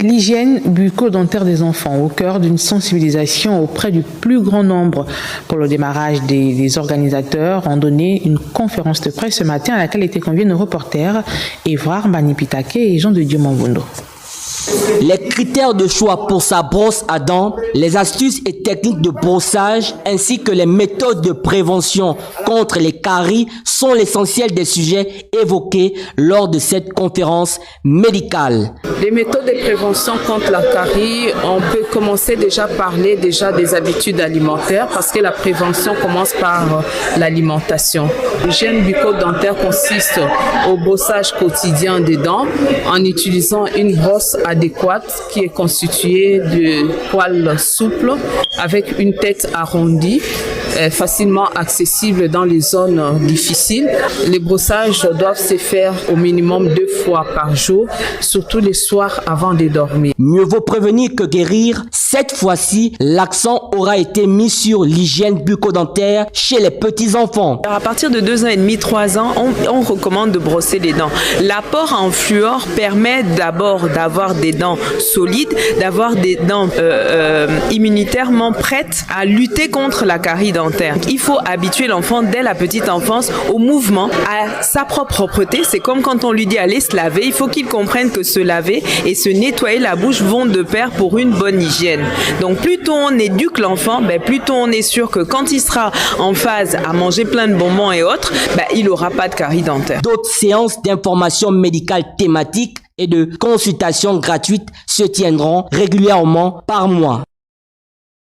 L'hygiène bucco-dentaire des enfants au cœur d'une sensibilisation auprès du plus grand nombre. Pour le démarrage, des organisateurs ont donné une conférence de presse ce matin à laquelle étaient conviés nos reporters Évrard Manipitake et Jean de Dieu Mambondo. Les critères de choix pour sa brosse à dents, les astuces et techniques de brossage ainsi que les méthodes de prévention contre les caries sont l'essentiel des sujets évoqués lors de cette conférence médicale. Les méthodes de prévention contre la carie, on peut commencer déjà à parler des habitudes alimentaires parce que la prévention commence par l'alimentation. L'hygiène bucco-dentaire consiste au brossage quotidien des dents en utilisant une brosse adéquate qui est constituée de poils souples avec une tête arrondie, facilement accessible dans les zones difficiles. Les brossages doivent se faire au minimum 2 fois par jour, surtout les soirs avant de dormir. Mieux vaut prévenir que guérir. Cette fois-ci, l'accent aura été mis sur l'hygiène bucco-dentaire chez les petits-enfants. À partir de 2 ans et demi, 3 ans, on recommande de brosser les dents. L'apport en fluor permet d'abord d'avoir des dents solides, d'avoir des dents immunitairement prêtes à lutter contre la carie dentaire. Il faut habituer l'enfant dès la petite enfance au mouvement, à sa propre propreté. C'est comme quand on lui dit aller se laver, il faut qu'il comprenne que se laver et se nettoyer la bouche vont de pair pour une bonne hygiène. Donc plus tôt on éduque l'enfant, plus tôt on est sûr que quand il sera en phase à manger plein de bonbons et autres, il n'aura pas de carie dentaire. D'autres séances d'information médicale thématique et de consultations gratuites se tiendront régulièrement par mois.